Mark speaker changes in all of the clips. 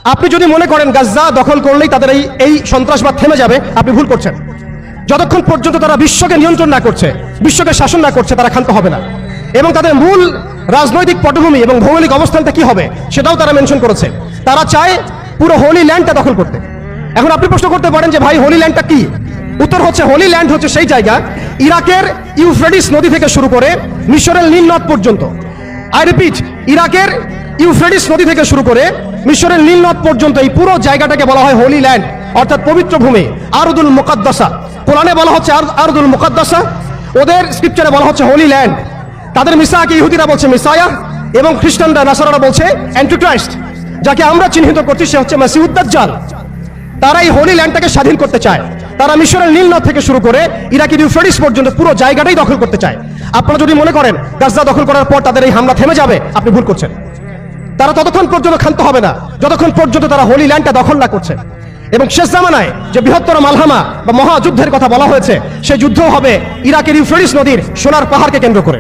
Speaker 1: আপনি যদি মনে করেন গাজ্জা দখল করলেই তাদের এই সন্ত্রাসবাদ থেমে যাবে, আপনি ভুল করছেন। যতক্ষণ পর্যন্ত তারা বিশ্বকে নিয়ন্ত্রণ না করছে, বিশ্বকে শাসন না করছে, তারা ক্ষান্ত হবে না। এবং তাদের মূল রাজনৈতিক পটভূমি এবং ভৌগোলিক অবস্থানটা কি হবে সেটাও তারা মেনশন করেছে। তারা চায় পুরো হোলি ল্যান্ডটা দখল করতে। এখন আপনি প্রশ্ন করতে পারেন যে ভাই হোলি ল্যান্ডটা কি? উত্তর হচ্ছে হোলি ল্যান্ড হচ্ছে সেই জায়গা ইরাকের ইউফ্রেটিস নদী থেকে শুরু করে মিশরের নীল নদ পর্যন্ত। আই রিপিট, ইরাকের ইউফ্রেটিস নদী থেকে শুরু করে মিশরের নীল নদ পর্যন্ত এই পুরো জায়গাটাকে বলা হয় হোলি ল্যান্ড, অর্থাৎ পবিত্র ভূমি, আরদুল মুকাদ্দাসা। কোরআনে বলা হচ্ছে আরদুল মুকাদ্দাসা, ওদের স্ক্রিপচারে বলা হচ্ছে হোলি ল্যান্ড। তাদের মিসাকে ইহুদিরা বলছে মিসায়া, এবং খ্রিস্টানরা নাসারারা বলছে অ্যান্টিক্রাইস্ট। যাকে আমরা চিহ্নিত করছি সে হচ্ছে মাসিহুদ দাজ্জাল। তারা এই হোলি ল্যান্ডটাকে স্বাধীন করতে চায়। তারা মিশরের নীল নদ থেকে শুরু করে ইরাকের ইউফ্রেটিস পর্যন্ত পুরো জায়গাটাই দখল করতে চায়। আপনারা যদি মনে করেন গাজ্জা দখল করার পর তাদের এই হামলা থেমে যাবে, আপনি ভুল করছেন। তারা ততক্ষণ পর্যন্ত ক্ষান্ত হবে না যতক্ষণ পর্যন্ত তারা হোলি ল্যান্ডটা দখল না করছে। এবং শেষ জামানায় যে বৃহত্তর মালহামা বা মহাযুদ্ধের কথা বলা হয়েছে, সেই যুদ্ধ হবে ইরাকের ইউফ্রেটিস নদীর সোনার পাহাড়কে কেন্দ্র করে।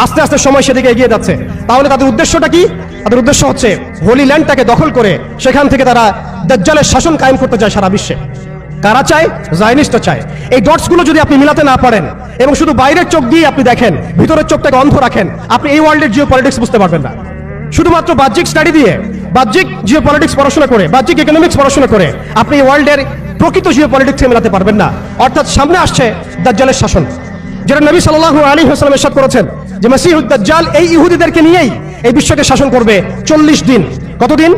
Speaker 1: আস্তে আস্তে সময় সেদিকে এগিয়ে যাচ্ছে। তাহলে তাদের উদ্দেশ্যটা কি? তাদের উদ্দেশ্য হচ্ছে হোলি ল্যান্ডটাকে দখল করে সেখান থেকে তারা দাজ্জালের শাসন কায়েম করতে চায় সারা বিশ্বে। কারা চায়? জায়নিস্টরা চায়। এই ডটসগুলো যদি আপনি মিলাতে না পারেন এবং শুধু বাইরের চোখ দিয়ে আপনি দেখেন, ভিতরের চোখটাকে অন্ধ রাখেন, আপনি এই ওয়ার্ল্ডের জিও পলিটিক্স বুঝতে পারবেন না। শুধুমাত্র বাহ্যিক স্টাডি দিয়ে, বাহ্যিক জিও পলিটিক্স পড়াশোনা করে, বাহ্যিক ইকোনমিক্স পড়াশোনা করে আপনি এই ওয়ার্ল্ডের প্রকৃত জিও পলিটিক্সে মেলাতে পারবেন না। অর্থাৎ সামনে আসছে দাজ্জালের শাসন, যেটা নবী সাল্লাল্লাহু আলাইহি ওয়াসাল্লাম ইরশাদ করেছেন যে মাসিহুদ দাজ্জাল এই ইহুদিদেরকে নিয়েই এই বিশ্বকে শাসন করবে 40 দিন। কতদিন?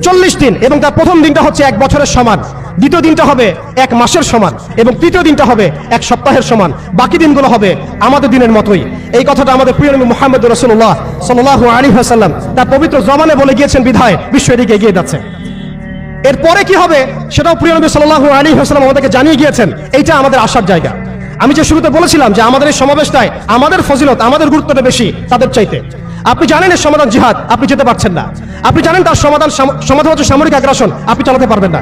Speaker 1: 40 দিন। এবং তার প্রথম দিনটা হচ্ছে 1 বছরের সমান, দ্বিতীয় দিনটা হবে 1 মাসের সমান, এবং তৃতীয় দিনটা হবে 1 সপ্তাহের সমান। বাকি দিনগুলো হবে আমাদের দিনের মতোই। এই কথাটা আমাদের প্রিয় নবী মুহাম্মদ রাসূলুল্লাহ সাল্লাল্লাহু আলাইহি ওয়াসাল্লাম তার পবিত্র জবানে বলে গিয়েছেন বিধায় বিশ্ব এদিকে এগিয়ে যাচ্ছে। এরপরে কি হবে সেটাও প্রিয় নবী সাল্লাল্লাহু আলাইহি ওয়াসাল্লাম আমাদেরকে জানিয়ে গিয়েছেন। এইটা আমাদের আসার জায়গা। আমি যে শুরুতে বলেছিলাম যে আমাদের এই সমাবেশটায় আমাদের ফজিলত, আমাদের গুরুত্বটা বেশি তাদের চাইতে। আপনি জানেন এর সমাধান জিহাদ, আপনি যেতে পারছেন না। আপনি জানেন তার সমাধান হচ্ছে সামরিক আগ্রাসন, আপনি চালাতে পারবেন না।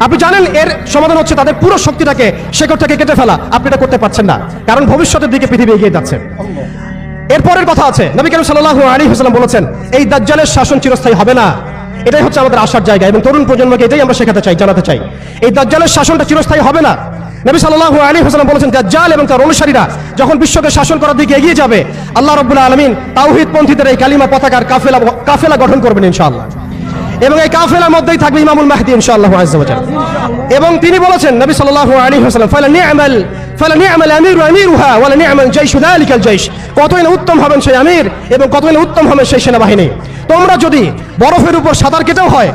Speaker 1: আপনি জানেন এর সমাধান হচ্ছে তাদের পুরো শক্তিটাকে শেকড় থেকে কেটে ফেলা, আপনি এটা করতে পারছেন না, কারণ ভবিষ্যতের দিকে পৃথিবী এগিয়ে যাচ্ছে। এরপরের কথা আছে, নবী করিম সাল্লাল্লাহু আলাইহি ওয়াসাল্লাম বলেছেন এই দাজ্জালের শাসন চিরস্থায়ী হবে না। এটাই হচ্ছে আমাদের আসার জায়গা, এবং তরুণ প্রজন্মকে এটাই আমরা শেখাতে চাই, জানাতে চাই। এই দাজ্জালের শাসনটা চিরস্থায়ী হবে না। নবী সাল্লাল্লাহু আলাইহি ওয়াসাল্লাম বলেছেন দাজ্জাল এবং তার অনুসারীরা যখন বিশ্বকে শাসন করার দিকে এগিয়ে যাবে, আল্লাহ রাব্বুল আলামিন তাওহীদপন্থীদের এই কালিমা পতাকার কাফেলা গঠন করবেন ইনশাআল্লাহ। এবং এই কাফেলার মধ্যেই থাকবে ইমামুল মাহদী ইনশাআল্লাহু আযজা ওয়া জাল। এবং তিনি বলেছেন নবী সাল্লাল্লাহু আলাইহি ওয়াসাল্লাম ফালা নি'মাল আমিরু আমিরুহা ওয়া লা নি'মাল জাইশু যালিকাল জাইশ। কতই না উত্তম হবেন সেই আমির এবং কতই না উত্তম হবেন সেই সেনাবাহিনী। তোমরা যদি বরফের উপর সাঁতার কেটেও হয়